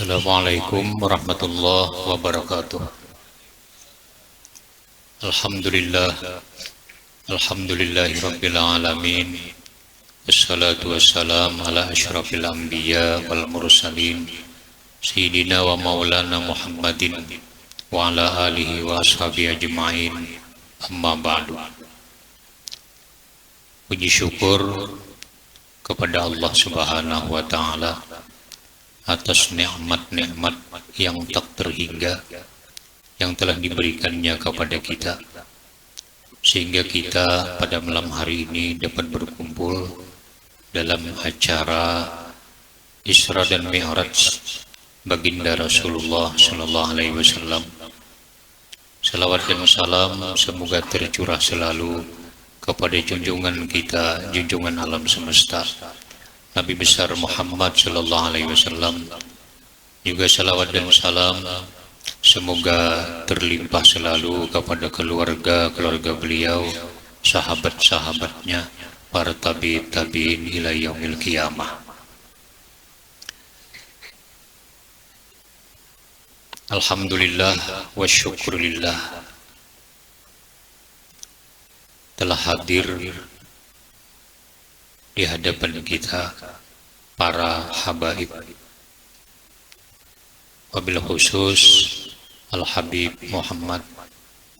Assalamualaikum warahmatullahi wabarakatuh. Alhamdulillah, alhamdulillahi rabbil alamin. Wassalatu wassalam ala asyrafil anbiya wal mursalin Sayyidina wa maulana Muhammadin wa ala alihi wa ashabihi ajma'in. Amma ba'du. Puji syukur kepada Allah Subhanahu wa taala atas nikmat-nikmat yang tak terhingga yang telah diberikannya kepada kita, sehingga kita pada malam hari ini dapat berkumpul dalam acara Isra dan Mi'raj baginda Rasulullah Sallallahu Alaihi Wasallam. Salawat dan salam semoga tercurah selalu kepada junjungan kita, junjungan alam semesta, Nabi besar Muhammad Sallallahu Alaihi Wasallam. Juga salawat dan salam semoga terlimpah selalu kepada keluarga beliau, sahabat-sahabatnya, para tabi'in ila yaumil qiyamah. Alhamdulillah wa syukurillah, telah hadir di hadapan kita para habaib, wabil khusus Al-Habib Muhammad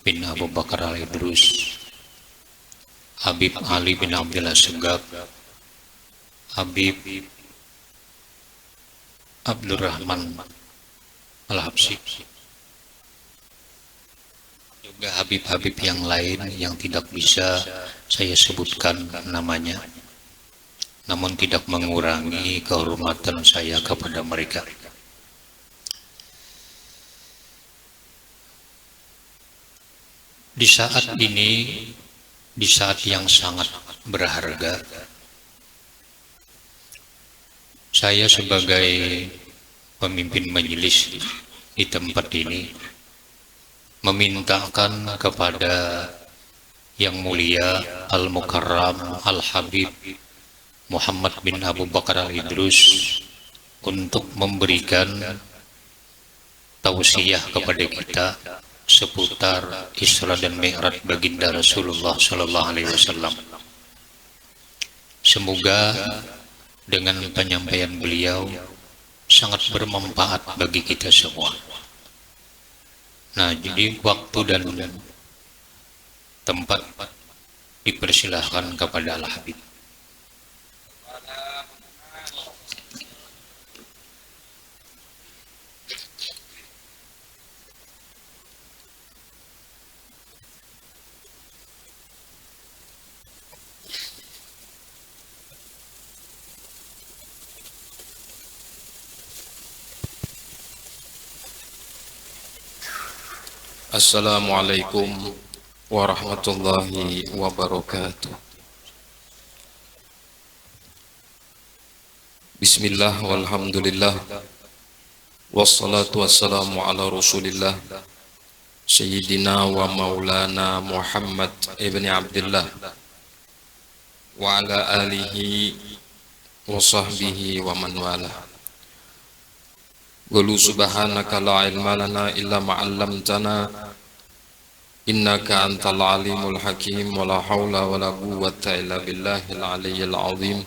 bin Abu Bakar Al-Idrus, Habib Ali bin Abdullah Segaf, Habib Abdurrahman Al-Habsyi, juga Habib-Habib yang lain yang tidak bisa saya sebutkan namanya, namun tidak mengurangi kehormatan saya kepada mereka. Di saat ini, di saat yang sangat berharga, saya sebagai pemimpin majelis di tempat ini memintakan kepada Yang Mulia Al-Mukarram Al-Habib Muhammad bin Abu Bakar Al-Idrus untuk memberikan tausiah kepada kita seputar Isra dan Mi'raj baginda Rasulullah Sallallahu Alaihi Wasallam. Semoga dengan penyampaian beliau sangat bermanfaat bagi kita semua. Nah, jadi waktu dan tempat dipersilahkan kepada Al-Habib. Assalamualaikum warahmatullahi wabarakatuh. Bismillah walhamdulillah, wassalatu wassalamu ala rasulillah Sayyidina wa maulana Muhammad ibn Abdullah wa ala alihi wa sahbihi wa man wala. Qulu subhanaka la ilma lana illa ma 'allamtana innaka antal alimul hakim wa la haula wa la quwwata illa billahil aliyyil azim.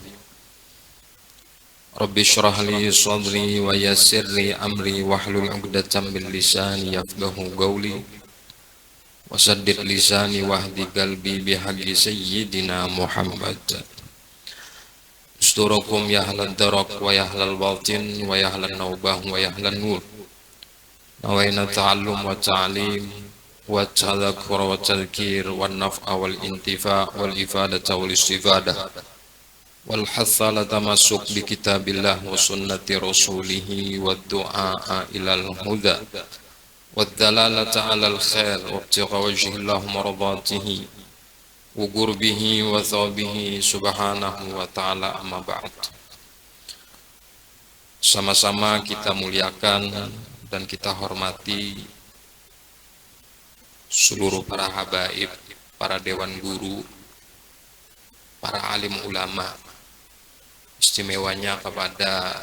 Rabbi shrah li sadri wa yassir li amri wahlul 'uqdatam min lisani yafqahu qawli wa saddid lisani wahdi qalbi bihaqqi sayyidina Muhammad. Asturakum ya ahlal darak wa ya ahlal batin wa ya ahlan naubah wa ya ahlan nur. Nawaina ta'allum wa ta'lim wa tadhakkur wa tadhkir wa naf'a wal intifa' wal ifadata wal istifadah wal hatha la tamassuk bi kitabillah wa sunnati rasulih wa du'a ilal huda wa dhalalata 'alal khair wa ibtigha wajhillahu maradatihi wa qurbihi wa thawabihi subhanahu wa ta'ala, amma ba'd. Sama-sama kita muliakan dan kita hormati seluruh para habaib, para dewan guru, para alim ulama, istimewanya kepada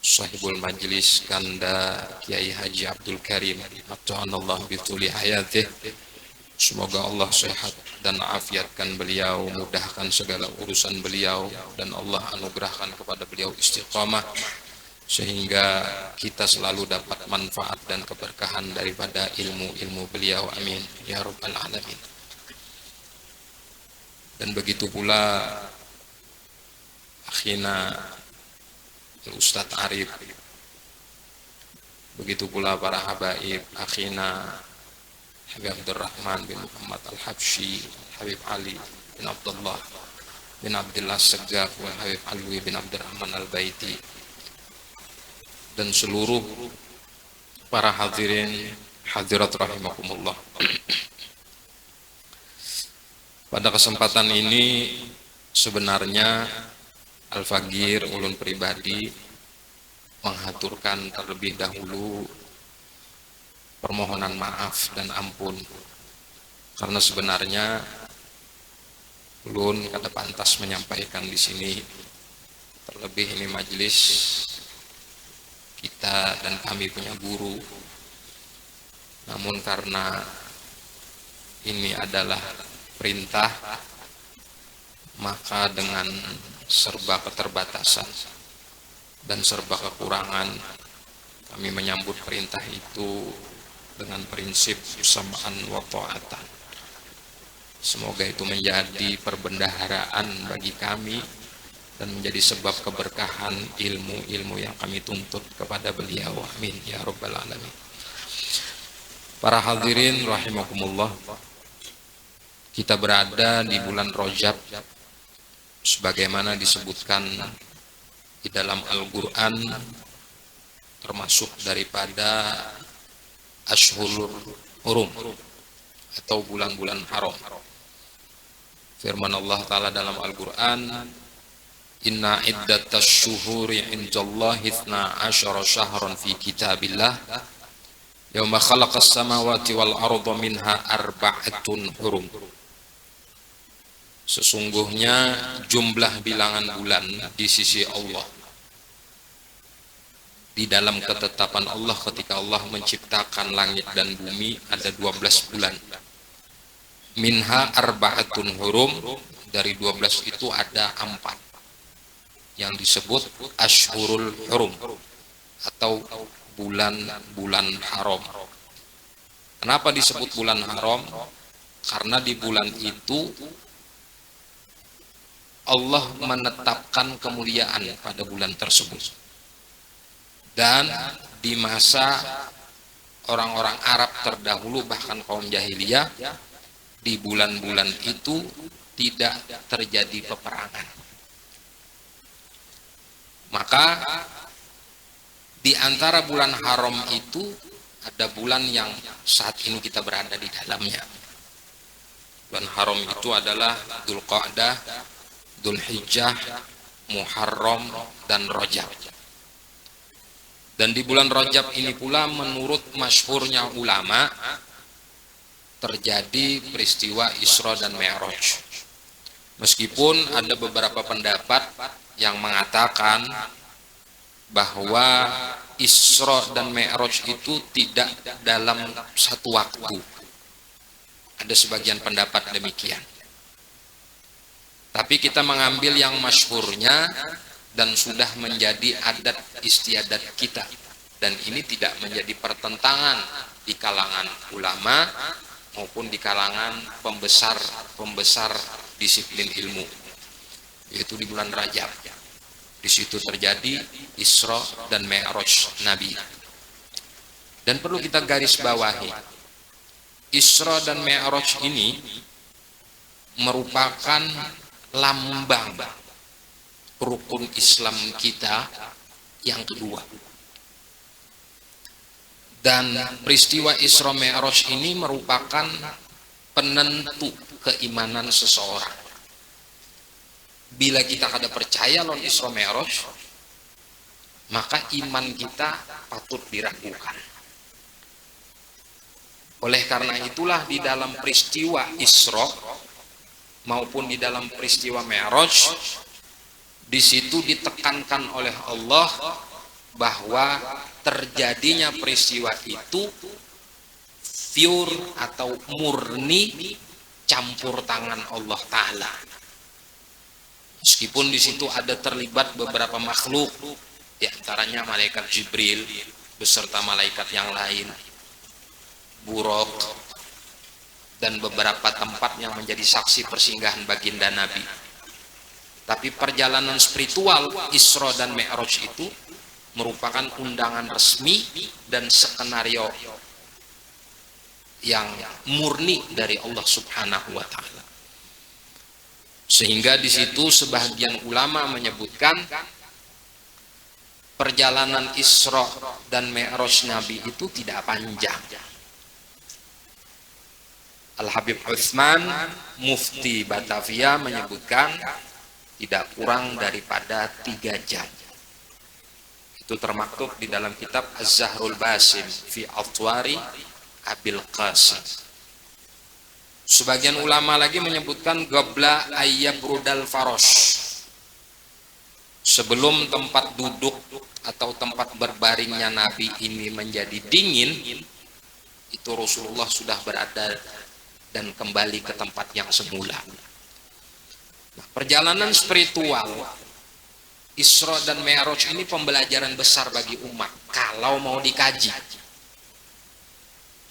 sahibul majlis Kanda Kiai Haji Abdul Karim ata'anallahu bituli hayatih. Semoga Allah sehat dan afiatkan beliau, mudahkan segala urusan beliau, dan Allah anugerahkan kepada beliau istiqamah sehingga kita selalu dapat manfaat dan keberkahan daripada ilmu-ilmu beliau. Amin ya rabbal alamin. Dan begitu pula akhina Ustadz Arif, begitu pula para habaib akhina Habib Abdurrahman bin Muhammad Al-Habsyi, Habib Ali bin Abdullah bin Abdullah Segaf, Habib Alwi bin Abdurrahman Al-Baiti, dan seluruh para hadirin hadirat rahimakumullah. Pada kesempatan ini sebenarnya Al-Fagir ulun pribadi menghaturkan terlebih dahulu permohonan maaf dan ampun, karena sebenarnya ulun kada pantas menyampaikan di sini, terlebih ini majelis kita dan kami punya guru. Namun karena ini adalah perintah, maka dengan serba keterbatasan dan serba kekurangan kami menyambut perintah itu dengan prinsip sam'an wa ta'atan. Semoga itu menjadi perbendaharaan bagi kami dan menjadi sebab keberkahan ilmu-ilmu yang kami tuntut kepada beliau. Amin ya rabbal alamin. Para hadirin rahimakumullah, kita berada di bulan Rajab sebagaimana disebutkan di dalam Al-Qur'an, termasuk daripada Ashhurul Hurum atau bulan-bulan haram. Firman Allah Ta'ala dalam Al-Qur'an, inna iddatas syuhuri indallahi 12 syahran fi kitabillah yauma khalaqas samawati wal arda minha arba'atun hurum. Sesungguhnya jumlah bilangan bulan di sisi Allah, di dalam ketetapan Allah ketika Allah menciptakan langit dan bumi, ada 12 bulan. Minha arba'atun hurum, dari 12 itu ada 4 yang disebut Ashhurul Hurum atau bulan-bulan haram. Kenapa disebut bulan haram? Karena di bulan itu Allah menetapkan kemuliaan pada bulan tersebut. Dan di masa orang-orang Arab terdahulu, bahkan kaum jahiliyah, di bulan-bulan itu tidak terjadi peperangan. Maka di antara bulan haram itu ada bulan yang saat ini kita berada di dalamnya. Bulan haram itu adalah Dzulqa'dah, Dzulhijjah, Muharram, dan Rajab. Dan di bulan Rajab ini pula menurut masyhurnya ulama terjadi peristiwa Isra dan Mi'raj. Meskipun ada beberapa pendapat yang mengatakan bahwa Isra dan Mi'raj itu tidak dalam satu waktu. Ada sebagian pendapat demikian. Tapi kita mengambil yang masyhurnya dan sudah menjadi adat istiadat kita, dan ini tidak menjadi pertentangan di kalangan ulama maupun di kalangan pembesar disiplin ilmu, yaitu di bulan Rajab. Di situ terjadi Isra dan Mi'raj Nabi. Dan perlu kita garis bawahi, Isra dan Mi'raj ini merupakan lambang rukun Islam kita yang kedua. Dan peristiwa Isra Mi'raj ini merupakan penentu keimanan seseorang. Bila kita kada percaya lon Isra Mi'raj, maka iman kita patut diragukan. Oleh karena itulah di dalam peristiwa Isra maupun di dalam peristiwa Mi'raj, di situ ditekankan oleh Allah bahwa terjadinya peristiwa itu pure atau murni campur tangan Allah Ta'ala. Meskipun di situ ada terlibat beberapa makhluk, di antaranya malaikat Jibril beserta malaikat yang lain, buruk, dan beberapa tempat yang menjadi saksi persinggahan baginda Nabi. Tapi perjalanan spiritual Isra dan Mi'raj itu merupakan undangan resmi dan skenario yang murni dari Allah Subhanahu wa Ta'ala. Sehingga di situ sebagian ulama menyebutkan perjalanan Isra dan Mi'raj Nabi itu tidak panjang. Al-Habib Utsman, Mufti Batavia, menyebutkan tidak kurang daripada 3 jam. Itu termaktub di dalam kitab Az-Zahrul Basim fi Atwari Abil Qasim. Sebagian ulama lagi menyebutkan qabla ayyabrudal faros, sebelum tempat duduk atau tempat berbaringnya Nabi ini menjadi dingin, itu Rasulullah sudah berada dan kembali ke tempat yang semula. Nah, perjalanan spiritual Isra dan Mi'raj ini pembelajaran besar bagi umat kalau mau dikaji.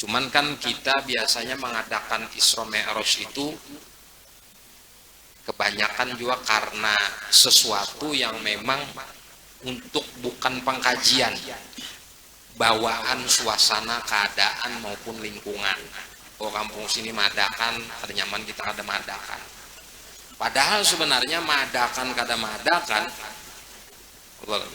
Cuman kan kita biasanya mengadakan Isra Mi'raj itu kebanyakan juga karena sesuatu yang memang untuk bukan pengkajian, bawaan suasana, keadaan maupun lingkungan. Oh, kampung sini madakan, ada nyaman kita ada madakan. Padahal sebenarnya madakan kada madakan, ulun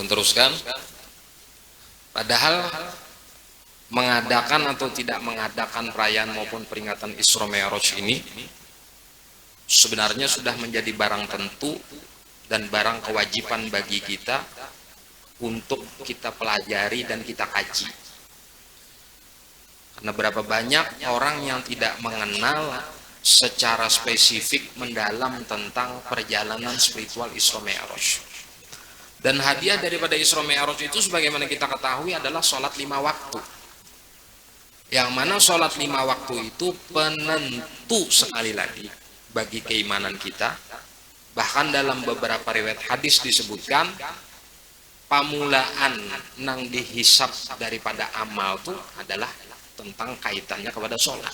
teruskan. Padahal mengadakan atau tidak mengadakan perayaan maupun peringatan Isra Mi'raj ini sebenarnya sudah menjadi barang tentu dan barang kewajiban bagi kita untuk kita pelajari dan kita kaji. Karena berapa banyak orang yang tidak mengenal secara spesifik mendalam tentang perjalanan spiritual Isra Mi'raj. Dan hadiah daripada Isra Mi'raj itu sebagaimana kita ketahui adalah sholat 5 waktu. Yang mana sholat 5 waktu itu penentu sekali lagi bagi keimanan kita. Bahkan dalam beberapa riwayat hadis disebutkan pamulaan nang dihisab daripada amal itu adalah tentang kaitannya kepada sholat.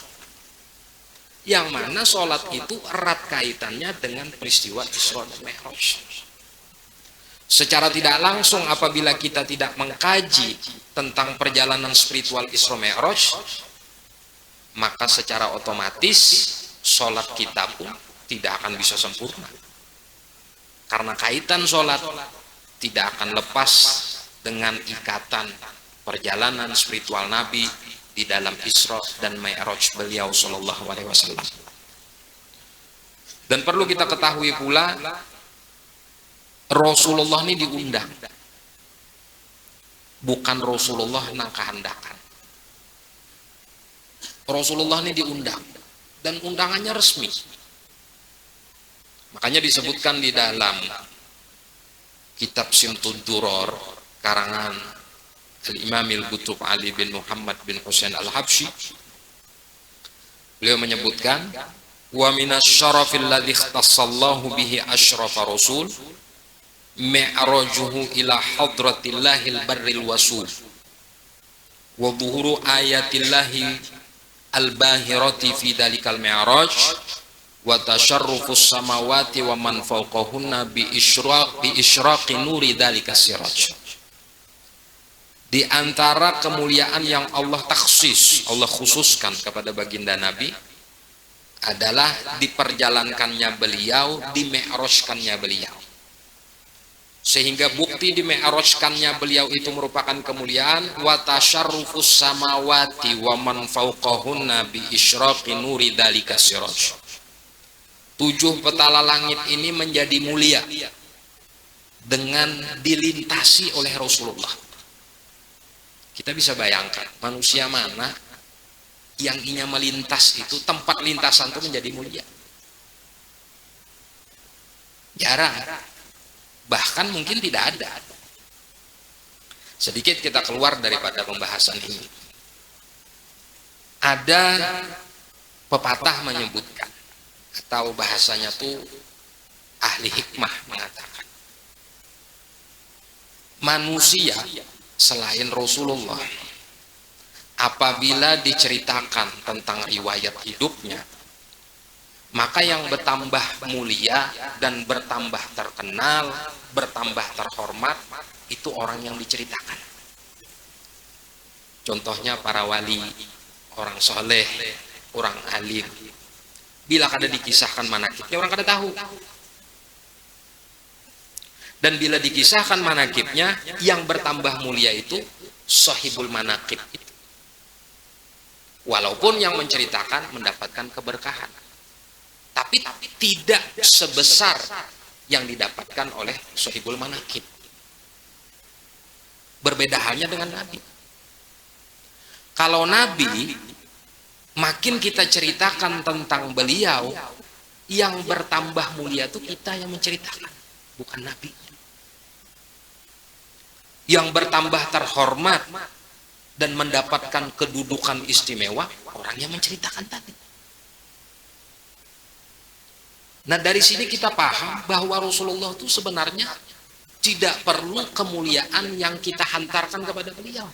Yang mana sholat itu erat kaitannya dengan peristiwa Isra dan Mi'raj. Secara tidak langsung apabila kita tidak mengkaji tentang perjalanan spiritual Isra Mi'raj, maka secara otomatis sholat kita pun tidak akan bisa sempurna. Karena kaitan sholat tidak akan lepas dengan ikatan perjalanan spiritual Nabi di dalam Isra dan Mi'raj beliau Shallallahu Alaihi Wasallam. Dan perlu kita ketahui pula, Rasulullah ini diundang, bukan Rasulullah nang kehendakan. Rasulullah ini diundang dan undangannya resmi. Makanya disebutkan di dalam kitab Simtud Duror karangan Al-Imam Al-Qutub Ali bin Muhammad bin Husain Al-Habsyi, beliau menyebutkan wa minas syarafil ladzi ikhtassallahu bihi asyrafa rasul mi'rajuhu ila hadratillahil barril wasul wa dhuhuru ayatillahi al-bahirati fi dalikal mi'raj wa tasharrufus samawati wa man fawqahunna bi isyraqi nuri dalikas siraj. Di antara kemuliaan yang Allah taksis, Allah khususkan kepada baginda Nabi adalah diperjalankannya beliau, di mi'rajkannya beliau. Sehingga bukti di mi'rajkannya beliau itu merupakan kemuliaan. Wa tasyarrufus samawati wa man fawqahunna bi isyraqi nuri dzalika siraj. 7 petala langit ini menjadi mulia dengan dilintasi oleh Rasulullah. Kita bisa bayangkan manusia mana yang ingin melintas itu, tempat lintasan itu menjadi mulia. Jarang, bahkan mungkin tidak ada. Sedikit kita keluar daripada pembahasan ini. Ada pepatah menyebutkan, atau bahasanya tuh ahli hikmah mengatakan, manusia selain Rasulullah apabila diceritakan tentang riwayat hidupnya, maka yang bertambah mulia dan bertambah terkenal, bertambah terhormat, itu orang yang diceritakan. Contohnya para wali, orang soleh, orang alim. Bila kada dikisahkan manakibnya, orang kada tahu. Dan bila dikisahkan manakibnya, yang bertambah mulia itu sahibul manakib itu. Walaupun yang menceritakan mendapatkan keberkahan, tapi tidak sebesar yang didapatkan oleh sahibul manakib. Berbeda halnya dengan Nabi. Kalau Nabi, makin kita ceritakan tentang beliau, yang bertambah mulia itu kita yang menceritakan, bukan Nabi. Yang bertambah terhormat dan mendapatkan kedudukan istimewa orang yang menceritakan tadi. Nah, dari sini kita paham bahwa Rasulullah itu sebenarnya tidak perlu kemuliaan yang kita hantarkan kepada beliau.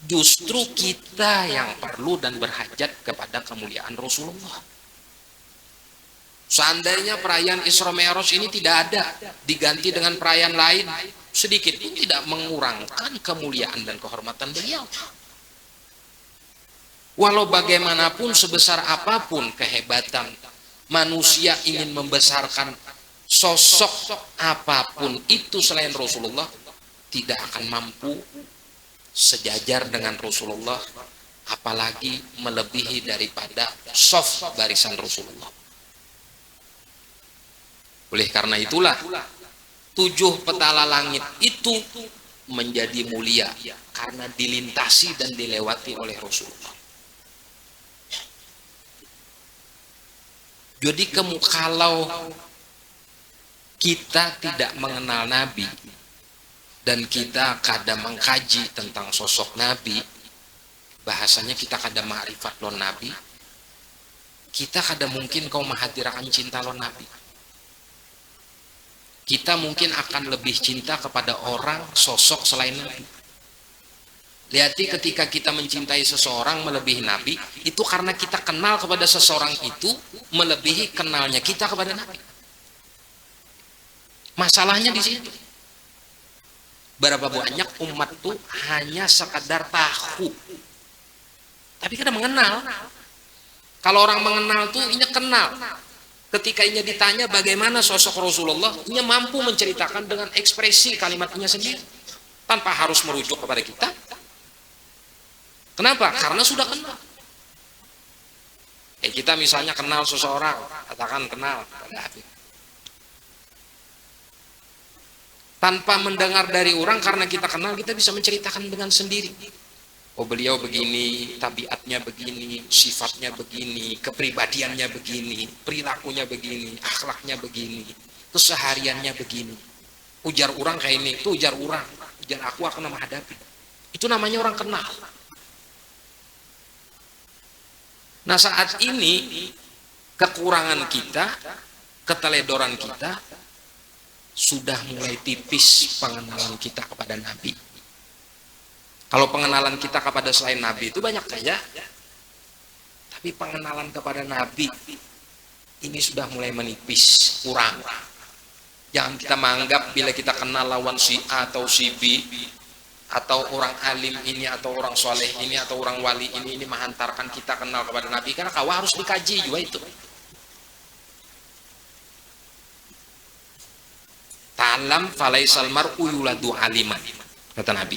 Justru kita yang perlu dan berhajat kepada kemuliaan Rasulullah. Seandainya perayaan Isra Mi'raj ini tidak ada, diganti dengan perayaan lain, sedikit pun tidak mengurangkan kemuliaan dan kehormatan beliau. Walau bagaimanapun, sebesar apapun kehebatan manusia ingin membesarkan sosok apapun itu selain Rasulullah, tidak akan mampu sejajar dengan Rasulullah, apalagi melebihi daripada soft barisan Rasulullah. Oleh karena itulah 7 petala langit itu menjadi mulia karena dilintasi dan dilewati oleh Rasulullah. Jadi kalau kita tidak mengenal Nabi dan kita kadang mengkaji tentang sosok Nabi, bahasanya kita kadang ma'rifat lon Nabi, kita kadang mungkin kau menghadirkan cinta lon Nabi. Kita mungkin akan lebih cinta kepada orang, sosok selain Nabi. Lihat, ketika kita mencintai seseorang melebihi Nabi, itu karena kita kenal kepada seseorang itu melebihi kenalnya kita kepada Nabi. Masalahnya di situ. Berapa banyak umat tuh hanya sekadar tahu, tapi kadang mengenal. Kalau orang mengenal tuh ini kenal. Ketika ia ditanya bagaimana sosok Rasulullah, ia mampu menceritakan dengan ekspresi kalimatnya sendiri tanpa harus merujuk kepada kita. Kenapa? Karena sudah kenal. Kita misalnya kenal seseorang, katakan kenal tanpa mendengar dari orang, karena kita kenal, kita bisa menceritakan dengan sendiri. Oh, beliau begini, tabiatnya begini, sifatnya begini, kepribadiannya begini, perilakunya begini, akhlaknya begini, kesehariannya begini. Ujar orang kayak ini, itu ujar orang, ujar aku akan menghadapi. Itu namanya orang kenal. Nah, saat ini kekurangan kita, keteledoran kita, sudah mulai tipis pengenalan kita kepada Nabi. Kalau pengenalan kita kepada selain Nabi itu banyak saja, tapi pengenalan kepada Nabi ini sudah mulai menipis, kurang. Jangan kita menganggap bila kita kenal lawan si A atau si B, atau orang alim ini, atau orang soleh ini, atau orang wali ini menghantarkan kita kenal kepada Nabi, karena kau harus dikaji juga itu. Ta'allam falaisal mar'u yuladu aliman, kata Nabi.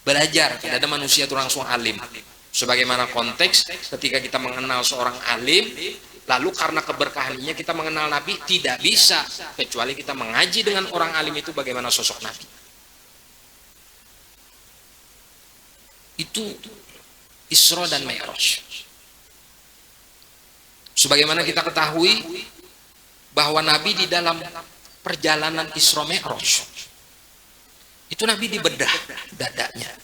Belajar, tidak ada manusia itu langsung alim. Sebagaimana konteks ketika kita mengenal seorang alim, lalu karena keberkahannya kita mengenal Nabi, tidak bisa kecuali kita mengaji dengan orang alim itu bagaimana sosok Nabi. Itu Isra dan Mi'raj. Sebagaimana kita ketahui bahwa Nabi di dalam perjalanan Isra Mi'raj itu Nabi dibedah dadanya.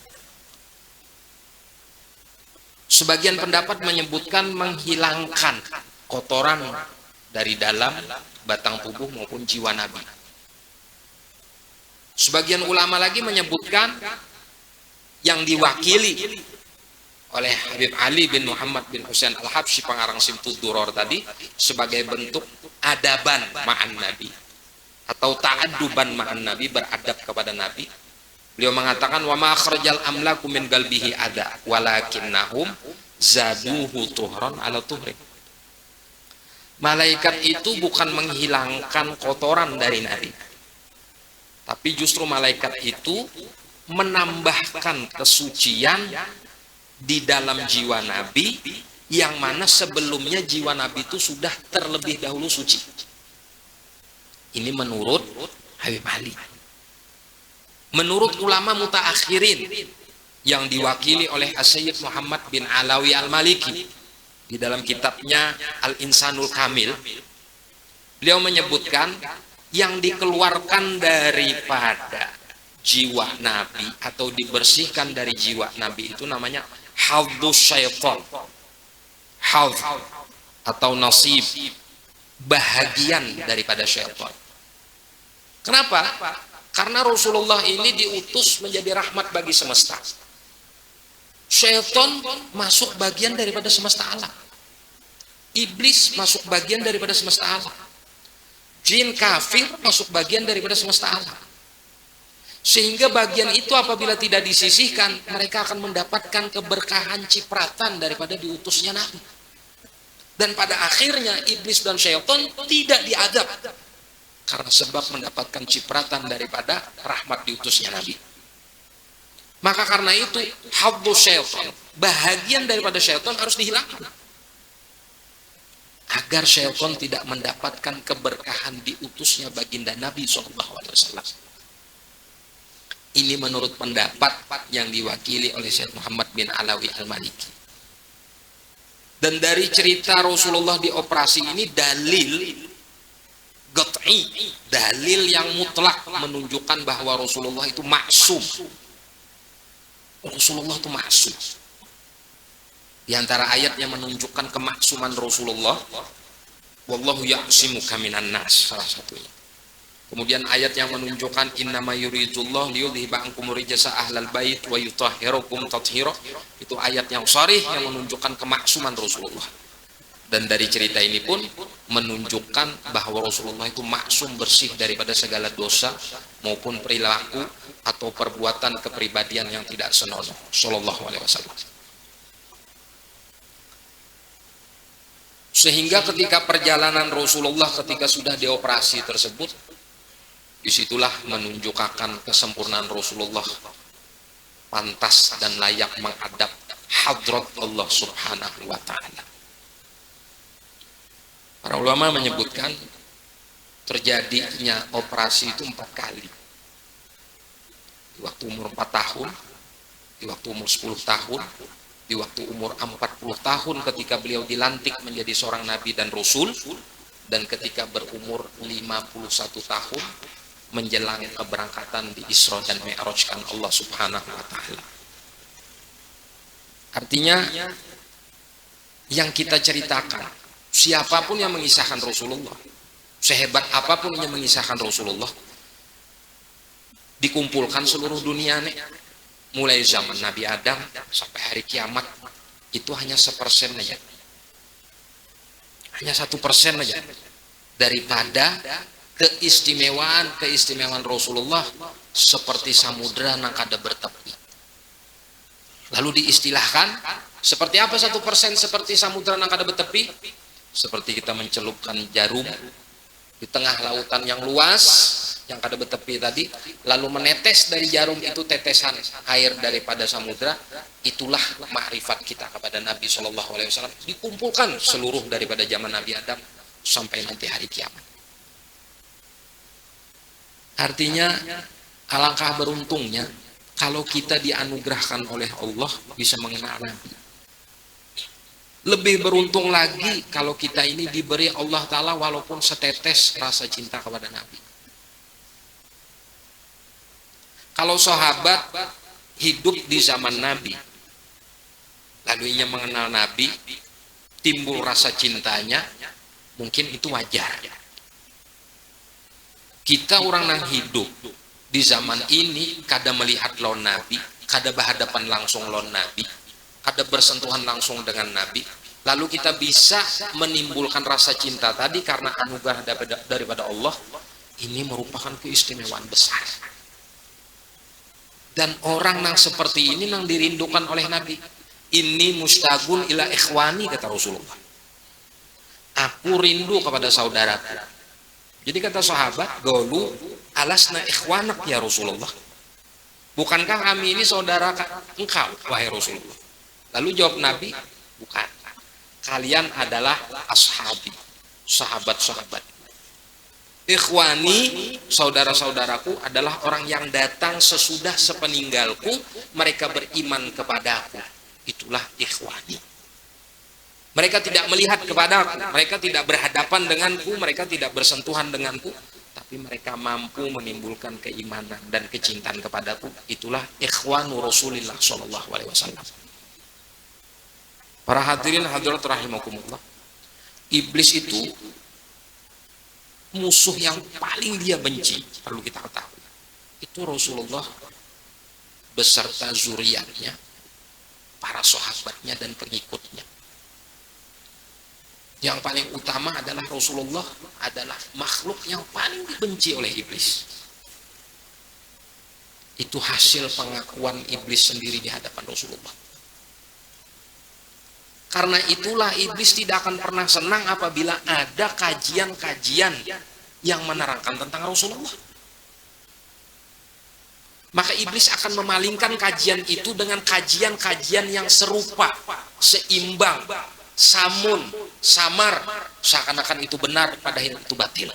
Sebagian pendapat menyebutkan menghilangkan kotoran dari dalam batang tubuh maupun jiwa Nabi. Sebagian ulama lagi menyebutkan yang diwakili oleh Habib Ali bin Muhammad bin Husain Al-Habsyi pengarang Simtud Duror tadi sebagai bentuk adaban ma'an Nabi atau ta'adduban ma'an Nabi, beradab kepada Nabi. Beliau mengatakan wa ma akhrajal amlaku min qalbihi ada walakinnahum zaduhu tuhran ala tuhrin. Malaikat itu bukan menghilangkan kotoran dari Nabi, tapi justru malaikat itu menambahkan kesucian di dalam jiwa Nabi yang mana sebelumnya jiwa Nabi itu sudah terlebih dahulu suci. Ini menurut Habib Ali. Menurut ulama mutaakhirin yang diwakili oleh As-Sayyid Muhammad bin Alawi Al-Maliki di dalam kitabnya Al-Insanul Kamil, beliau menyebutkan yang dikeluarkan daripada jiwa Nabi atau dibersihkan dari jiwa Nabi itu namanya hadzus syaitan, hadz atau nasib, bahagian daripada syaitan. Kenapa? Karena Rasulullah ini diutus menjadi rahmat bagi semesta. Syaitan masuk bagian daripada semesta alam. Iblis masuk bagian daripada semesta alam. Jin kafir masuk bagian daripada semesta alam. Sehingga bagian itu apabila tidak disisihkan, mereka akan mendapatkan keberkahan cipratan daripada diutusnya Nabi. Dan pada akhirnya iblis dan syaitan tidak diadab karena sebab mendapatkan cipratan daripada rahmat diutusnya Nabi. Maka karena itu hadzus syaitan, bahagian daripada syaitan harus dihilangkan agar syaitan tidak mendapatkan keberkahan diutusnya baginda Nabi SAW. Ini menurut pendapat yang diwakili oleh Syekh Muhammad bin Alawi Al-Maliki. Dan dari cerita Rasulullah di operasi ini dalil qat'i, dalil yang mutlak menunjukkan bahwa Rasulullah itu maksum. Rasulullah itu maksum. Di antara ayat yang menunjukkan kemaksuman Rasulullah, wallahu ya'simuka minan nas, salah satunya. Kemudian ayat yang menunjukkan innama yuridullah liyudhiba ankum rijsa ahlal bait wa yutahhirakum tathira. Itu ayat yang sharih yang menunjukkan kemaksuman Rasulullah. Dan dari cerita ini pun menunjukkan bahwa Rasulullah itu maksum, bersih daripada segala dosa maupun perilaku atau perbuatan kepribadian yang tidak senonoh. Sallallahu alaihi wasallam. Sehingga ketika perjalanan Rasulullah ketika sudah dioperasi tersebut, disitulah menunjukkan kesempurnaan Rasulullah pantas dan layak menghadap hadrat Allah Subhanahu wa ta'ala. Para ulama menyebutkan terjadinya operasi itu 4 kali. Di waktu umur 4 tahun, di waktu umur 10 tahun, di waktu umur 40 tahun ketika beliau dilantik menjadi seorang nabi dan rasul, dan ketika berumur 51 tahun menjelang keberangkatan di Isra dan Mi'rajkan Allah Subhanahu wa ta'ala. Artinya yang kita ceritakan, siapapun yang mengisahkan Rasulullah, sehebat apapun yang mengisahkan Rasulullah, dikumpulkan seluruh dunia nih, mulai zaman Nabi Adam sampai hari kiamat, itu hanya 1% aja, hanya 1% aja daripada keistimewaan Rasulullah seperti samudra nangkada bertepi. Lalu diistilahkan seperti apa 1% seperti samudra nangkada bertepi? Seperti kita mencelupkan jarum di tengah lautan yang luas, yang kada betepi tadi, lalu menetes dari jarum itu tetesan air daripada samudra, itulah makrifat kita kepada Nabi Shallallahu Alaihi Wasallam, dikumpulkan seluruh daripada zaman Nabi Adam sampai nanti hari kiamat. Artinya alangkah beruntungnya kalau kita dianugerahkan oleh Allah bisa mengenal Nabi. Lebih beruntung lagi kalau kita ini diberi Allah Ta'ala walaupun setetes rasa cinta kepada Nabi. Kalau sahabat hidup di zaman Nabi, lalu ia mengenal Nabi, timbul rasa cintanya, mungkin itu wajar. Kita orang yang hidup di zaman ini, kada melihat lawan Nabi, kada berhadapan langsung lawan Nabi, kada bersentuhan langsung dengan Nabi, lalu kita bisa menimbulkan rasa cinta tadi karena anugerah daripada Allah, ini merupakan keistimewaan besar. Dan orang yang seperti ini yang dirindukan oleh Nabi. Ini mustagun ila ikhwani, kata Rasulullah. Aku rindu kepada saudaraku. Jadi kata sahabat, gaulu alasna ikhwanak ya Rasulullah. Bukankah kami ini saudara engkau, wahai Rasulullah? Lalu jawab Nabi, bukan. Kalian adalah ashabi, sahabat-sahabat. Ikhwani, saudara-saudaraku adalah orang yang datang sesudah sepeninggalku, mereka beriman kepadaku. Itulah ikhwani. Mereka tidak melihat kepadaku, mereka tidak berhadapan denganku, mereka tidak bersentuhan denganku, tapi mereka mampu menimbulkan keimanan dan kecintaan kepadaku. Itulah ikhwanu Rasulillah Shallallahu Alaihi Wasallam. Para hadirin hadirat rahimakumullah, iblis itu musuh yang paling dia benci, perlu kita ketahui. Itu Rasulullah beserta zuriatnya, para sahabatnya dan pengikutnya. Yang paling utama adalah Rasulullah adalah makhluk yang paling dibenci oleh iblis. Itu hasil pengakuan iblis sendiri di hadapan Rasulullah. Karena itulah iblis tidak akan pernah senang apabila ada kajian-kajian yang menerangkan tentang Rasulullah. Maka iblis akan memalingkan kajian itu dengan kajian-kajian yang serupa, seimbang, samun, samar, seakan-akan itu benar padahal itu batil.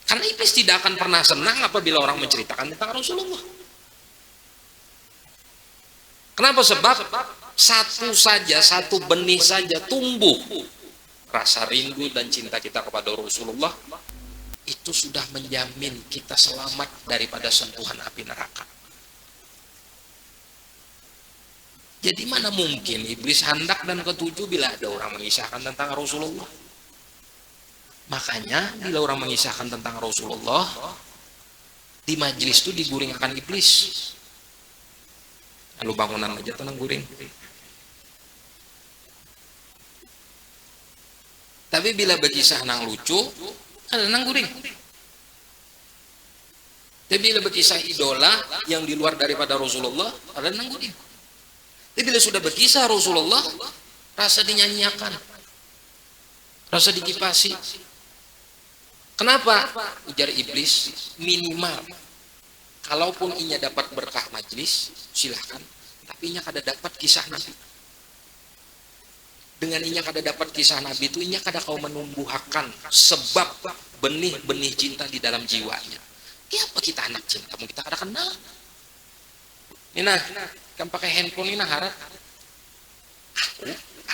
Karena iblis tidak akan pernah senang apabila orang menceritakan tentang Rasulullah. Kenapa? Sebab satu benih saja tumbuh rasa rindu dan cinta kita kepada Rasulullah, itu sudah menjamin kita selamat daripada sentuhan api neraka. Jadi mana mungkin iblis hendak dan ketujuh bila ada orang mengisahkan tentang Rasulullah. Makanya bila orang mengisahkan tentang Rasulullah, di majelis itu diguringkan iblis. Lalu bangunan aja tenang guring. Tapi bila berkisah nang lucu, ada nang guring. Tapi bila berkisah idola yang di luar daripada Rasulullah, ada nang guring. Tapi bila sudah berkisah Rasulullah, rasa dinyanyiakan, rasa dikipasi. Kenapa? Ujar iblis, minimal kalaupun inya dapat berkah majlis, silahkan. Tapi inya kada dapat kisah Nabi. Dengan inya kada dapat kisah Nabi itu, inya kada kau menumbuhkan sebab benih-benih cinta di dalam jiwanya. Kenapa kita anak cinta? Kita kada kenal. Nina, kan pakai handphone ini harap.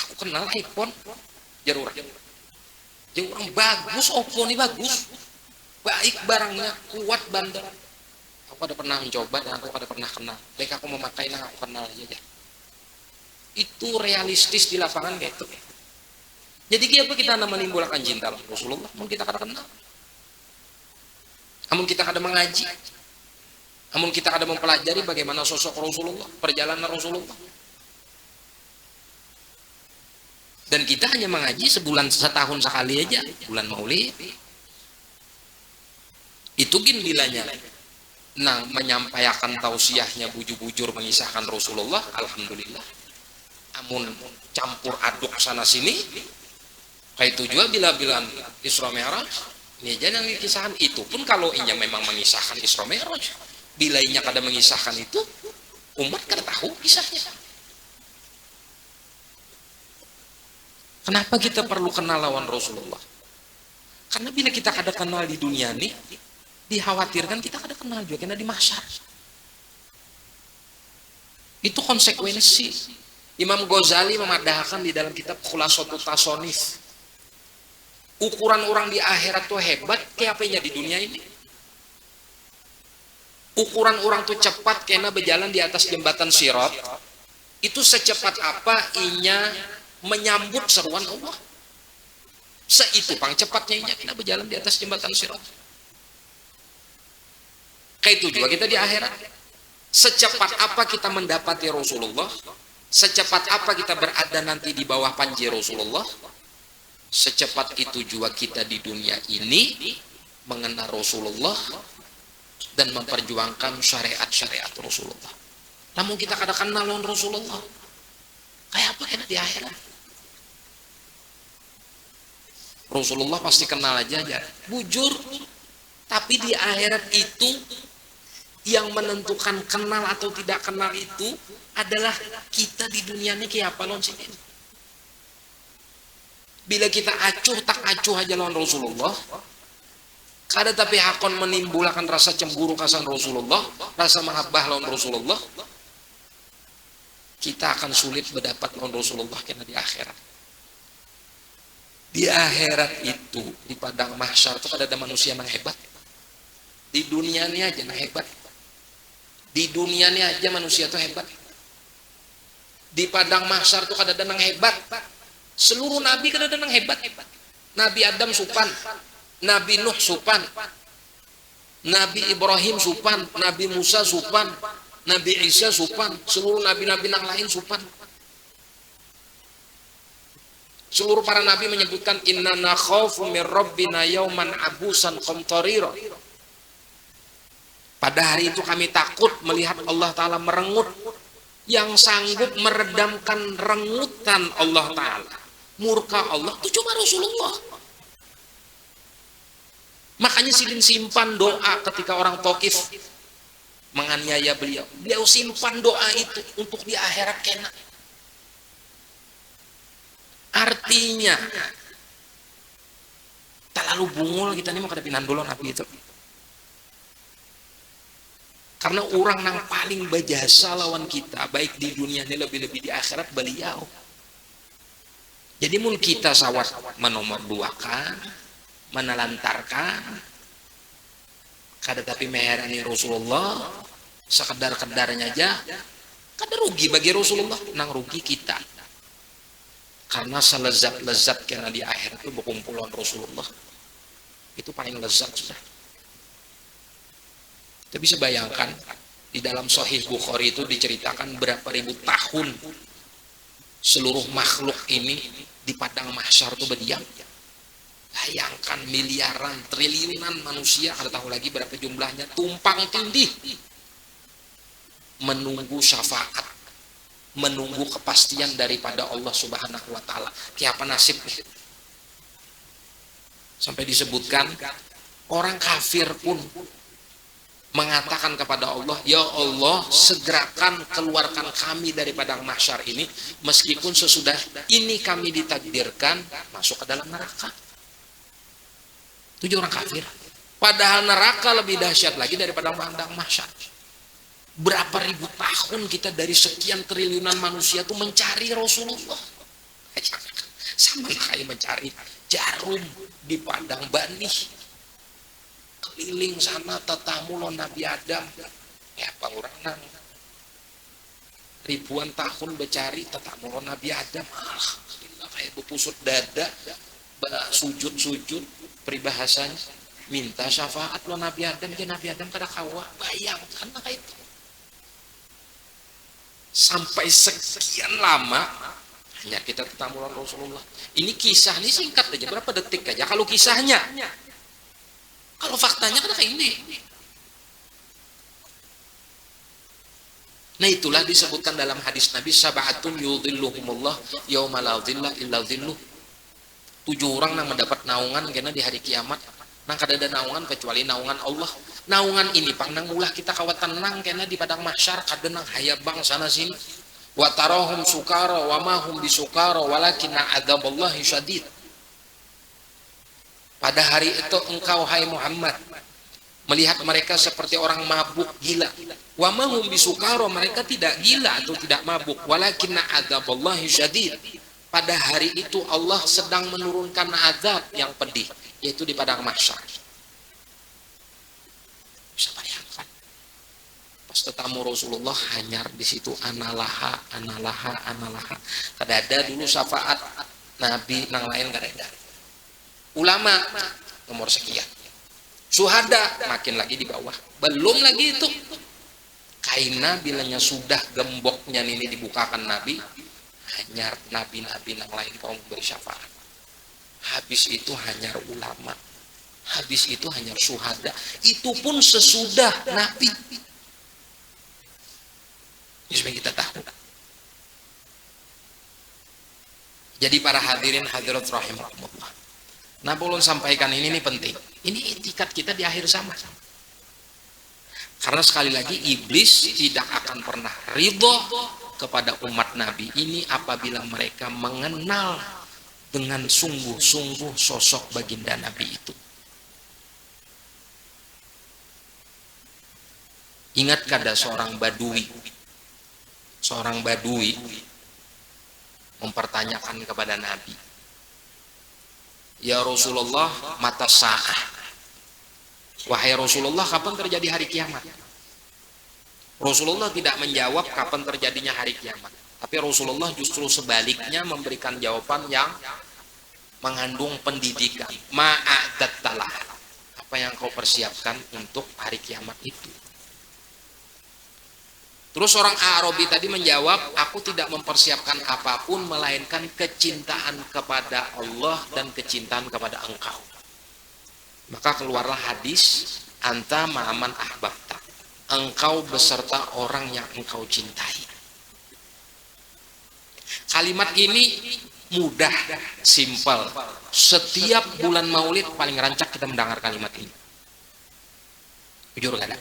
Aku kenal iPhone. Jar orang bagus, Oppo ini bagus. Baik barangnya, kuat bandar. Aku ada pernah mencoba dan aku ada pernah kenal. Baik aku memakai nah aku kenal aja. Itu realistis di lapangan kayak itu. Jadi kenapa kita menimbulkan cinta Rasulullah? Namun kita kada kenal. Namun kita kada mengaji. Namun kita kada mempelajari bagaimana sosok Rasulullah, perjalanan Rasulullah. Dan kita hanya mengaji setahun sekali aja, bulan Maulid. Itu gin bilanya. Nah, menyampaikan tausiahnya bujur-bujur mengisahkan Rasulullah, alhamdulillah. Amun campur aduk sana sini, kayak itu juga bila Isra Mi'raj, Ini aja yang dikisahkan itu pun kalau inya memang mengisahkan Isra Mi'raj. Bila inya kada mengisahkan itu, umat kada tahu kisahnya. Kenapa kita perlu kenal lawan Rasulullah? Karena bila kita kada kenal di dunia ini, dikhawatirkan kita kada kenal juga kena di mahsyar. Itu konsekuensi. Imam Ghazali memadahkan di dalam kitab Khulasatul Tasonif. Ukuran orang di akhirat tuh hebat kayak apanya di dunia ini. Ukuran orang tuh cepat kena berjalan di atas jembatan Sirat. Itu secepat apa inya menyambut seruan Allah. Seitu pang cepatnya inya kena berjalan di atas jembatan Sirat. Kayak itu juga kita di akhirat. Secepat apa kita mendapati Rasulullah, secepat apa kita berada nanti di bawah panji Rasulullah, secepat itu juga kita di dunia ini mengenal Rasulullah dan memperjuangkan syariat-syariat Rasulullah. Namun kita kada kenal Rasulullah. Kayak apa kena di akhirat? Rasulullah pasti kenal aja, bujur. Tapi di akhirat itu yang menentukan kenal atau tidak kenal itu adalah kita di dunia ini kayak apa sih? Bila kita acuh tak acuh aja lawan Rasulullah, kada tapi hakon menimbulkan rasa cemburu kasan Rasulullah, rasa mahabbah lawan Rasulullah, kita akan sulit mendapat lawan Rasulullah kena di akhirat. Di akhirat itu, di padang mahsyar itu kada ada manusia yang hebat. Di dunia ini aja yang hebat. Di dunia ini aja manusia itu hebat. Di padang mahsyar itu kada ada yang hebat. Seluruh nabi kada ada yang hebat. Nabi Adam supan, Nabi Nuh supan, Nabi Ibrahim supan, Nabi Musa supan, Nabi Isa supan, seluruh nabi-nabi yang lain supan. Seluruh para nabi menyebutkan inna nakhafu min rabbina yauman abusan qamtarira. Pada hari itu kami takut melihat Allah Ta'ala merengut. Yang sanggup meredamkan rengutan Allah Ta'ala, murka Allah itu cuma Rasulullah. Makanya silin simpan doa ketika orang tokif menganiaya beliau. Beliau simpan doa itu untuk di akhirat kena. Artinya tak lalu bungul kita ini mau kedepinan dulu Nabi itu. Karena orang yang paling berjasa lawan kita, baik di dunia ini lebih-lebih di akhirat beliau. Jadi mungkin kita sawat menomor duakan, menelantarkan, kada tapi meherani Rasulullah, sekedar-kedarnya aja, kada rugi bagi Rasulullah, nang rugi kita. Karena selezat-lezat karena di akhirat itu berkumpulan Rasulullah, itu paling lezat sudah. Kita bisa bayangkan di dalam Sahih Bukhari itu diceritakan berapa ribu tahun seluruh makhluk ini di padang mahsyar itu berdiam. Bayangkan miliaran, triliunan manusia, ada tahu lagi berapa jumlahnya, tumpang tindih menunggu syafaat, menunggu kepastian daripada Allah Subhanahu wa Ta'ala. Kayak apa nasibnya? Sampai disebutkan orang kafir pun mengatakan kepada Allah, ya Allah segerakan keluarkan kami dari padang mahsyar ini, meskipun sesudah ini kami ditakdirkan masuk ke dalam neraka. Itu orang kafir. Padahal neraka lebih dahsyat lagi daripada padang mahsyar. Berapa ribu tahun kita dari sekian triliunan manusia itu mencari Rasulullah. Sama kayak mencari jarum di padang Bani. Keliling sana tatamu lo Nabi Adam, ya apa orang nang ribuan tahun mencari tatamu lo Nabi Adam. Alhamdulillah kayak berpusut dada, sujud peribahasanya minta syafaat lo Nabi Adam, dia Nabi Adam kada kawa. Bayangkan kayak itu sampai sekian lama hanya kita tetamu Rasulullah. Ini kisah ini singkat aja, berapa detik aja kalau kisahnya. Kalau faktanya kan kayak ini. Nah itulah disebutkan dalam hadis Nabi, sab'atun yudhilluhumullah yauma la dhilla illa dhilluh. 7 orang yang mendapat naungan karena di hari kiamat. Nang kada ada naungan kecuali naungan Allah. Naungan ini pang nang ulah kita kawat tenang kena di padang mahsyar kada nang hayabang sana sini. Wa tarahum sukara wa ma hum bisukara walakinna adzaballahi syadid. Pada hari itu engkau hai Muhammad melihat mereka seperti orang mabuk gila. Wa ma hum bisukara, mereka tidak gila atau tidak mabuk. Walakinna adzaballahi syadid. Pada hari itu Allah sedang menurunkan azab yang pedih, yaitu di padang mahsyar. Bisa bayangkan. Pas tetamu Rasulullah hanyar di situ analaha. Kada ada dulu syafaat Nabi nang lain kada ada. Ulama nomor sekian. Syuhada makin lagi di bawah. Belum lagi itu. Kaina bilanya sudah gemboknya ini dibukakan Nabi, hanyar nabi-nabi yang lain kaum beri syafaat. Habis itu hanyar ulama. Habis itu hanyar syuhada. Itu pun sesudah Nabi. Ini supaya kita tahu. Jadi para hadirin hadirat rahimahumullah. Nah, ulun sampaikan ini penting. Ini itikat kita di akhir zaman. Karena sekali lagi iblis tidak akan pernah ridho kepada umat Nabi ini apabila mereka mengenal dengan sungguh-sungguh sosok baginda Nabi itu. Ingat kada seorang badui mempertanyakan kepada Nabi, ya Rasulullah, mata sa'ah. Wahai Rasulullah, kapan terjadi hari kiamat? Rasulullah tidak menjawab kapan terjadinya hari kiamat. Tapi Rasulullah justru sebaliknya memberikan jawaban yang mengandung pendidikan. Ma'adattalah. Apa yang kau persiapkan untuk hari kiamat itu? Terus orang Arabi tadi menjawab, aku tidak mempersiapkan apapun melainkan kecintaan kepada Allah dan kecintaan kepada engkau. Maka keluarlah hadis, anta ma'aman ahbabta. Engkau beserta orang yang engkau cintai. Kalimat ini mudah, simpel. Setiap bulan Maulid paling rancak kita mendengar kalimat ini. Jujur gak ada.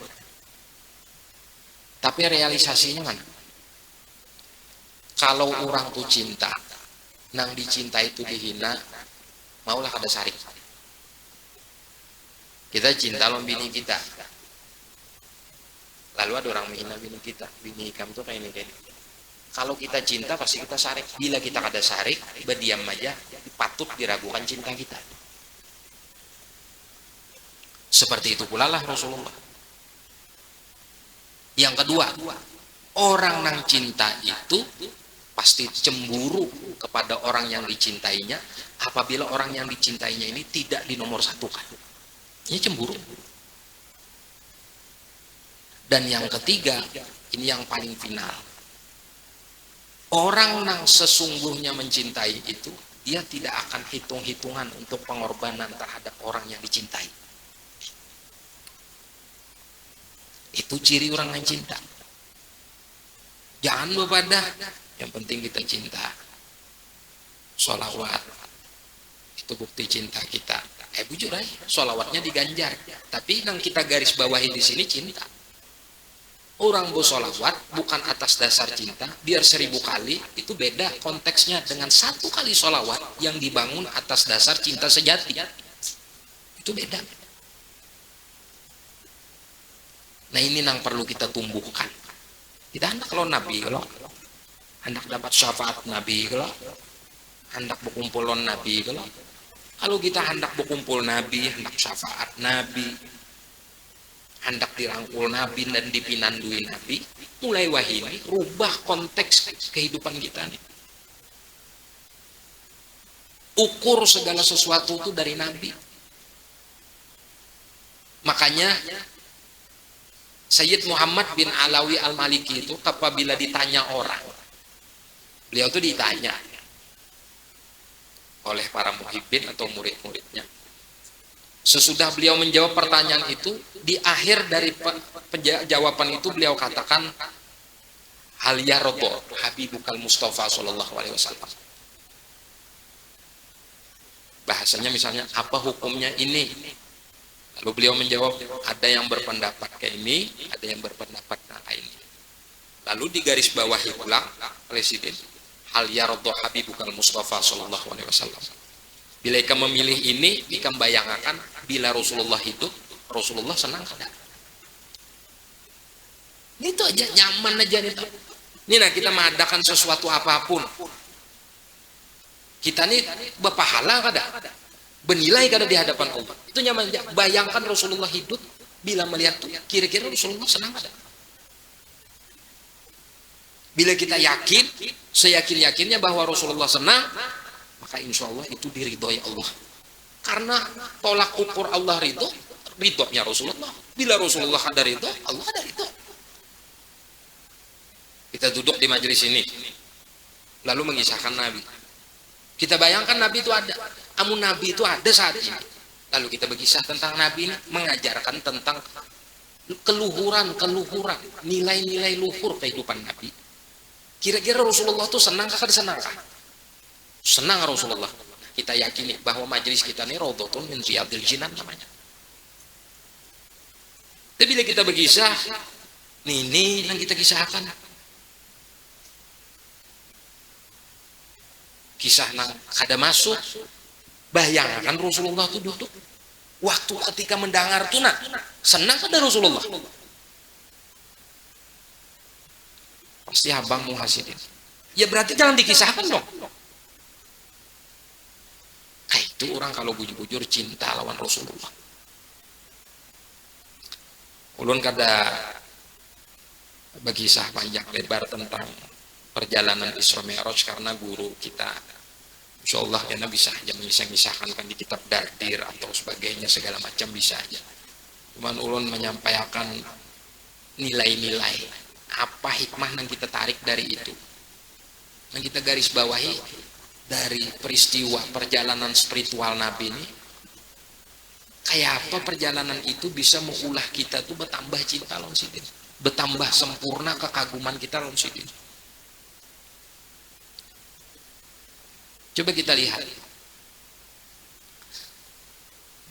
Tapi realisasinya mana? Kalau orang tuh cinta, nang dicinta itu dihina, maulah kada sarik. Kita cinta lawan bini kita, lalu ada orang menghina bini kita, bini kamu tuh kayak ini. Kalau kita cinta pasti kita sarik. Bila kita kada sarik, berdiam aja, patut diragukan cinta kita. Seperti itu pula lah Rasulullah. Yang kedua, orang nang cinta itu pasti cemburu kepada orang yang dicintainya apabila orang yang dicintainya ini tidak dinomorsatukan. Ini cemburu. Dan yang ketiga, ini yang paling final. Orang yang sesungguhnya mencintai itu, dia tidak akan hitung-hitungan untuk pengorbanan terhadap orang yang dicintai. Itu ciri orang yang cinta. Jangan bebadah, yang penting kita cinta. Sholawat, itu bukti cinta kita. Bujur aja, sholawatnya diganjar. Tapi yang kita garis bawahi di sini cinta. Orang bersolawat bukan atas dasar cinta, biar 1000 kali, itu beda konteksnya dengan 1 kali sholawat yang dibangun atas dasar cinta sejati. Itu beda. Nah ini yang perlu kita tumbuhkan. Kita hendak kalau Nabi, kalau hendak dapat syafaat Nabi, kalau hendak berkumpulon Nabi, kalau kita hendak berkumpul Nabi, hendak syafaat Nabi, hendak dirangkul Nabi dan dipinandui Nabi, mulai wahini rubah konteks kehidupan kita nih. Ukur segala sesuatu itu dari Nabi. Makanya Sayyid Muhammad bin Alawi Al-Maliki itu apabila ditanya orang, beliau itu ditanya oleh para muhibbin atau murid-muridnya. Sesudah beliau menjawab pertanyaan itu, di akhir dari jawaban itu beliau katakan, hal yardo habibukal Mustafa sallallahu alaihi wasallam. Bahasanya misalnya, apa hukumnya ini Lalu beliau menjawab, ada yang berpendapat kayak ini, ada yang berpendapat lain. Lalu digarisbawahi ulang Presiden, hal yaradhu habibukal Mustafa sallallahu alaihi wasallam. Bila ikam memilih ini, ikam bayangkan bila Rasulullah hidup, Rasulullah senang kada? Itu aja, nyaman aja nih. Ini nah kita mengadakan sesuatu apapun, kita nih berpahala kada? Bernilai kada di hadapan Allah. Itu nyaman aja. Bayangkan Rasulullah hidup, bila melihat itu, kira-kira Rasulullah senang kada? Bila kita yakin, seyakin-yakinnya bahwa Rasulullah senang, maka insya Allah itu diridhoi Allah. Karena tolak ukur Allah ridhonya Rasulullah. Bila Rasulullah ada ridho, Allah ada ridho. Kita duduk di majelis ini, lalu mengisahkan Nabi. Kita bayangkan Nabi itu ada. Amun Nabi itu ada saat ini. Lalu kita berkisah tentang Nabi ini, mengajarkan tentang keluhuran, nilai-nilai luhur kehidupan Nabi. Kira-kira Rasulullah itu senang kah? Senang kah? Senang Rasulullah. Kita yakini bahwa majelis kita ini raudhatun min riyadil jinan namanya. Tapi bila kita berkisah, ini yang kita kisahkan. Kisah nang kada masuk. Bayangkan Rasulullah itu duduk. Waktu ketika mendengar itu senang kada Rasulullah? Pasti abang muhasidin. Ya berarti jangan dikisahkan dong. Kayak itu orang kalau bujur-bujur cinta lawan Rasulullah. Ulun kada berkisah panjang lebar tentang perjalanan Isra Mi'raj karena guru kita insyaallah karena bisa aja mengisahkan kan di kitab Dardir atau sebagainya segala macam bisa aja. Cuman ulun menyampaikan nilai-nilai apa hikmah yang kita tarik dari itu, yang kita garis bawahi dari peristiwa perjalanan spiritual Nabi ini. Kayak apa perjalanan itu bisa mengulah kita tuh bertambah cinta lawan sidin, bertambah sempurna kekaguman kita lawan sidin. Coba kita lihat,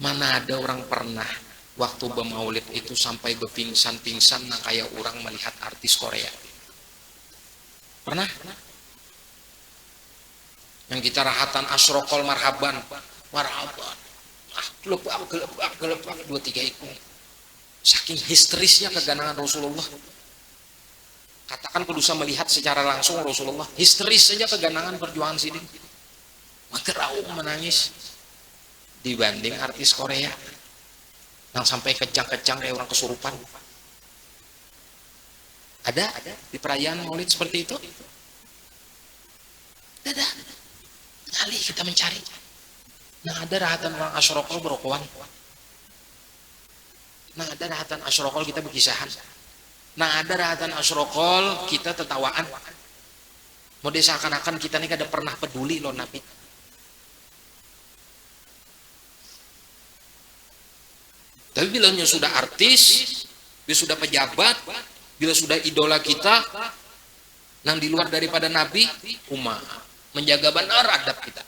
mana ada orang pernah waktu bermaulid itu sampai berpingsan-pingsan nah kayak orang melihat artis Korea? Pernah? Yang kita rahatan asrokol marhaban, gelepak 2-3 ikut. Saking histerisnya keganangan Rasulullah. Katakan kudu bisa melihat secara langsung Rasulullah, histeris saja keganangan perjuangan sidin. Raung menangis dibanding artis Korea yang sampai kejang-kejang kayak orang kesurupan. Ada di perayaan Maulid seperti itu? Ada. Kali kita mencari. Nah ada rahatan orang asyrokol berokohan. Nah ada rahatan asyrokol kita berkisahan. Nah ada rahatan asyrokol kita tertawaan. Model seakan-akan kita ini kada pernah peduli loh Nabi. Tapi bila sudah artis, bila sudah pejabat, bila sudah idola kita, yang di luar daripada Nabi, menjaga benar adab kita.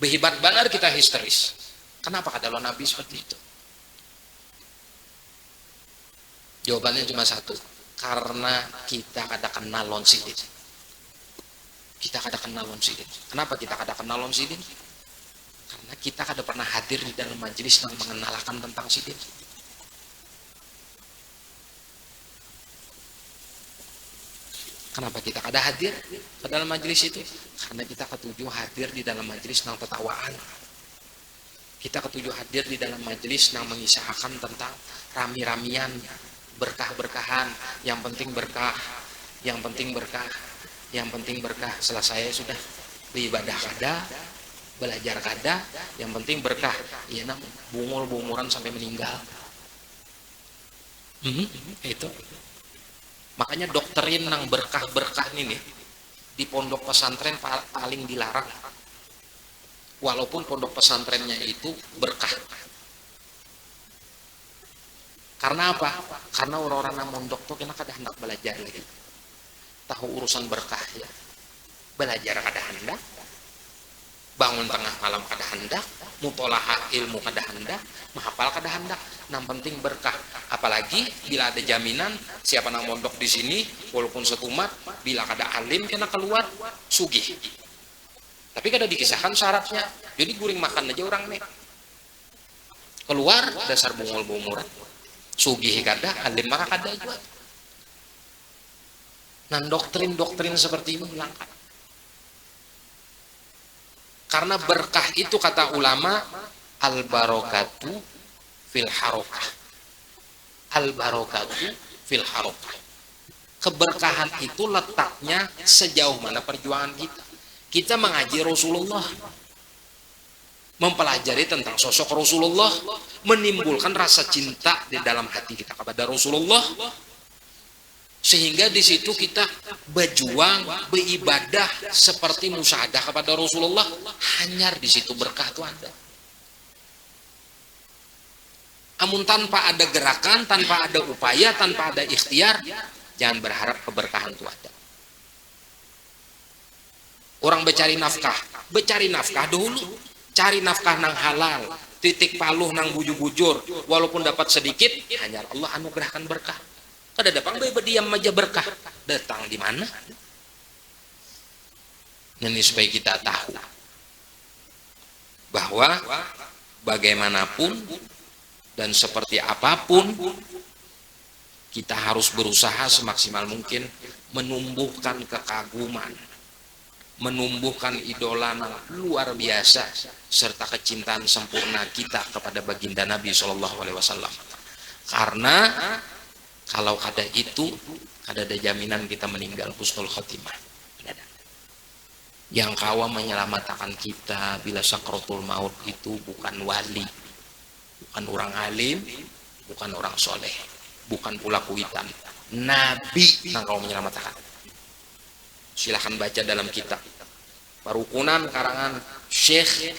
Behebat benar kita histeris. Kenapa kata lo Nabi seperti itu? Jawabannya cuma satu, karena kita kada kenal lon sidin. Kita kada kenal lon sidin. Kenapa kita kada kenal lon sidin? Karena kita kada pernah hadir di dalam majelis yang mengenalkan tentang sidin. Kenapa kita kada hadir ke dalam majelis itu? Karena kita ketujuh hadir di dalam majelis yang tertawaan. Kita ketujuh hadir di dalam majelis yang mengisahkan tentang rami-ramian, berkah-berkahan, yang penting berkah, yang penting berkah, yang penting berkah. Selesai sudah beribadah kada, belajar kada, yang penting berkah. Iya nam bungul-bunguran sampai meninggal. Itu. Makanya doktrin nang berkah-berkah ini di pondok pesantren paling dilarang. Walaupun pondok pesantrennya itu berkah. Karena apa? Karena orang-orang yang mondok tuh kena kada hendak belajar lagi. Tahu urusan berkah ya. Belajar kada hendak. bangun tengah malam kada hendak, mutolaah ilmu kada hendak, menghafal kada hendak. Yang penting berkah. Apalagi bila ada jaminan siapa nang mondok di sini walaupun setumat, bila kada alim kena keluar sugih. Tapi kada dikisahkan syaratnya. Jadi guring makan aja orang nih. Keluar dasar bungul-bunguran. Sugih kada, alim maka kada juga. Nah, doktrin-doktrin seperti ini hilangkan. Karena berkah itu kata ulama al-barakatu fil harokah. Al-barakatu fil harokah. Keberkahan itu letaknya sejauh mana perjuangan kita. Kita mengaji Rasulullah, mempelajari tentang sosok Rasulullah, menimbulkan rasa cinta di dalam hati kita kepada Rasulullah, sehingga di situ kita berjuang, beribadah seperti musyahadah kepada Rasulullah. Hanyar di situ berkah itu ada. Namun tanpa ada gerakan, tanpa ada upaya, tanpa ada ikhtiar, jangan berharap keberkahan itu ada. Orang becari nafkah dulu. Cari nafkah nang halal, titik paluh nang bujur-bujur, walaupun dapat sedikit, hanya Allah anugerahkan berkah. Kada datang berdiam aja berkah, datang di mana? Ini supaya kita tahu bahwa bagaimanapun dan seperti apapun kita harus berusaha semaksimal mungkin menumbuhkan kekaguman, menumbuhkan idola luar biasa serta kecintaan sempurna kita kepada baginda Nabi SAW. Karena kalau kada itu, kada ada jaminan kita meninggal husnul khotimah. Yang kawa menyelamatkan kita bila sakratul maut itu bukan wali, bukan orang alim, bukan orang soleh, bukan pula kuitan, Nabi yang kawa menyelamatkan. Silahkan baca dalam kitab Parukunan karangan Syekh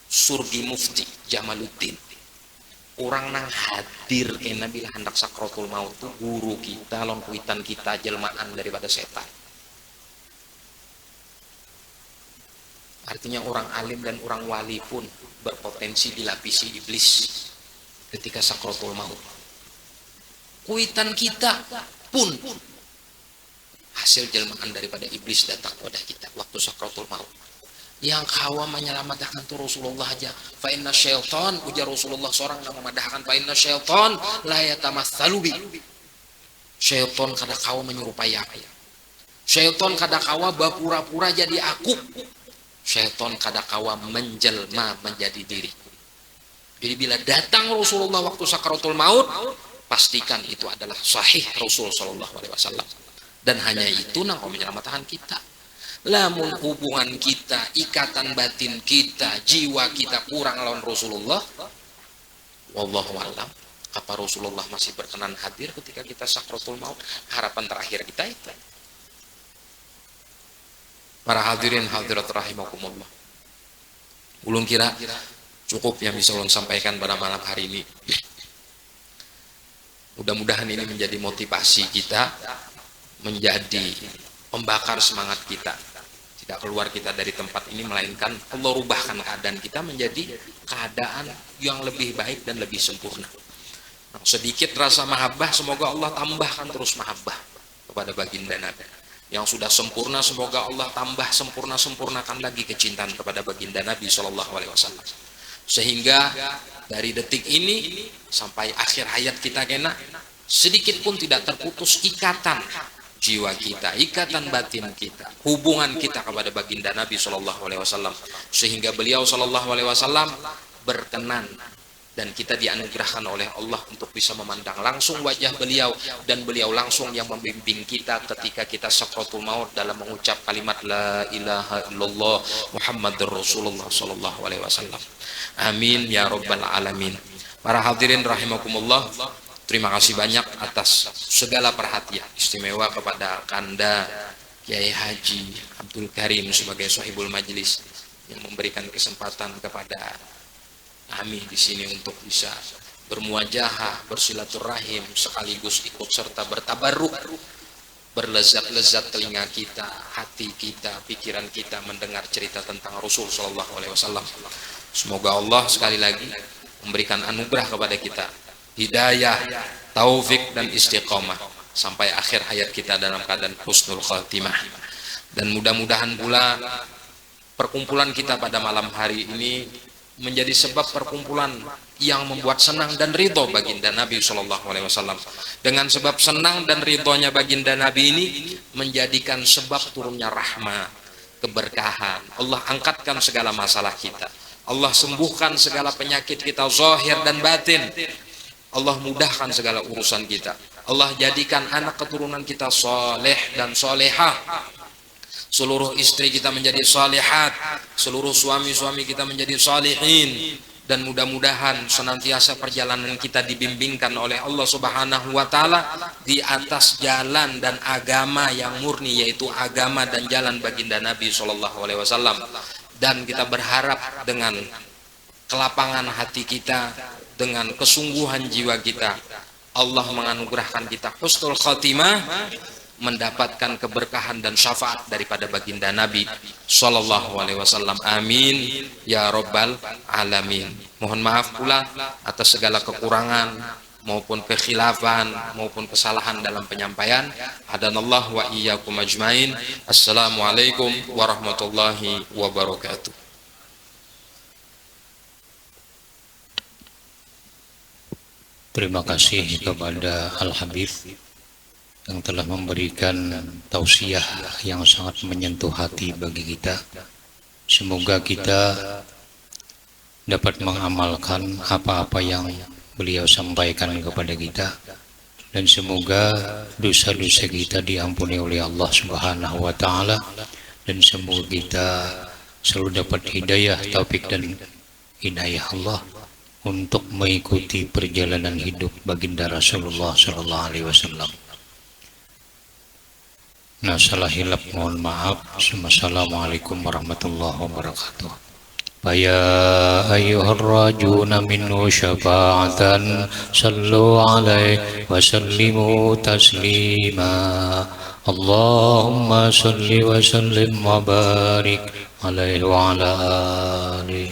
Surgi Mufti Jamaluddin. Orang nang hadir kena bila hendak sakratul maut itu guru kita, lon kuitan kita, jelmaan daripada setan. Artinya orang alim dan orang wali pun berpotensi dilapisi iblis ketika sakratul maut. Kuitan kita pun hasil jelmaan daripada iblis datang kepada kita waktu sakratul maut. Yang kawa menyelamatkan itu Rasulullah aja. Fa inna syaitan, ujar Rasulullah seorang yang memadahkan, fa inna syaitan la yatamatsalu bi. Syaitan kada kawa menyerupai aku. Syaitan kada kawa bapura-pura jadi aku. Syaitan kada kawa menjelma menjadi diri. Jadi bila datang Rasulullah waktu sakratul maut, pastikan itu adalah sahih Rasul sallallahu alaihi wasallam. Dan hanya itu nang menyelamatkan kita. Lamun hubungan kita, ikatan batin kita, jiwa kita kurang lawan Rasulullah, wallahu a'lam, apa Rasulullah masih berkenan hadir ketika kita sakratul maut? Harapan terakhir kita itu. Para hadirin hadirat rahimakumullah, ulun kira cukup yang bisa ulun sampaikan pada malam hari ini. Mudah-mudahan ini menjadi motivasi kita, menjadi pembakar semangat kita. Tidak keluar kita dari tempat ini, melainkan Allah rubahkan keadaan kita menjadi keadaan yang lebih baik dan lebih sempurna. Nah, sedikit rasa mahabbah, semoga Allah tambahkan terus mahabbah kepada baginda Nabi. Yang sudah sempurna, semoga Allah tambah sempurnakan lagi kecintaan kepada baginda Nabi SAW. Sehingga dari detik ini sampai akhir hayat kita kena, sedikit pun tidak terputus ikatan jiwa kita, ikatan batin kita, hubungan kita kepada baginda Nabi SAW, sehingga beliau SAW berkenan dan kita dianugerahkan oleh Allah untuk bisa memandang langsung wajah beliau, dan beliau langsung yang membimbing kita ketika kita sakratul maut dalam mengucap kalimat la ilaha illallah Muhammadur Rasulullah SAW. Amin ya rabbal alamin. Para hadirin rahimakumullah, terima kasih banyak atas segala perhatian istimewa kepada Kanda Kiai Haji Abdul Karim sebagai sahibul majlis yang memberikan kesempatan kepada kami di sini untuk bisa bermuajahah, bersilaturahim, sekaligus ikut serta bertabarruk berlezat-lezat telinga kita, hati kita, pikiran kita mendengar cerita tentang Rasul Shallallahu Alaihi Wasallam. Semoga Allah sekali lagi memberikan anugerah kepada kita, hidayah, taufik dan istiqomah sampai akhir hayat kita dalam keadaan husnul khatimah. Dan mudah-mudahan pula perkumpulan kita pada malam hari ini menjadi sebab perkumpulan yang membuat senang dan ridho baginda Nabi Shallallahu Alaihi Wasallam. Dengan sebab senang dan ridhonya baginda Nabi ini menjadikan sebab turunnya rahmat, keberkahan. Allah angkatkan segala masalah kita. Allah sembuhkan segala penyakit kita zahir dan batin. Allah mudahkan segala urusan kita. Allah jadikan anak keturunan kita soleh dan solehah. Seluruh istri kita menjadi salihat, seluruh suami-suami kita menjadi salihin, dan mudah-mudahan senantiasa perjalanan kita dibimbingkan oleh Allah Subhanahu wa taala di atas jalan dan agama yang murni, yaitu agama dan jalan baginda Nabi sallallahu alaihi wasallam. Dan kita berharap dengan kelapangan hati kita, dengan kesungguhan jiwa kita, Allah menganugerahkan kita husnul khatimah, mendapatkan keberkahan dan syafaat daripada baginda Nabi sallallahu alaihi wasallam. Amin ya rabbal alamin. Mohon maaf pula atas segala kekurangan maupun kekhilafan maupun kesalahan dalam penyampaian. Hadanallahu wa iyyakum ajmain. Assalamualaikum warahmatullahi wabarakatuh. Terima kasih kepada Al-Habib yang telah memberikan tausiah yang sangat menyentuh hati bagi kita. Semoga kita dapat mengamalkan apa-apa yang beliau sampaikan kepada kita, dan semoga dosa-dosa kita diampuni oleh Allah Subhanahu wa taala, dan semoga kita selalu dapat hidayah, taufik dan inayah Allah untuk mengikuti perjalanan hidup baginda Rasulullah sallallahu alaihi wasallam. Nah, salah hilap mohon maaf. Assalamualaikum warahmatullahi wabarakatuh. Ya ayyuhar rajuna minhu syafa'atan sallu alaihi wa sallimu taslima. Allahumma salli wa sallim wa barik alaihi wa ala alihi.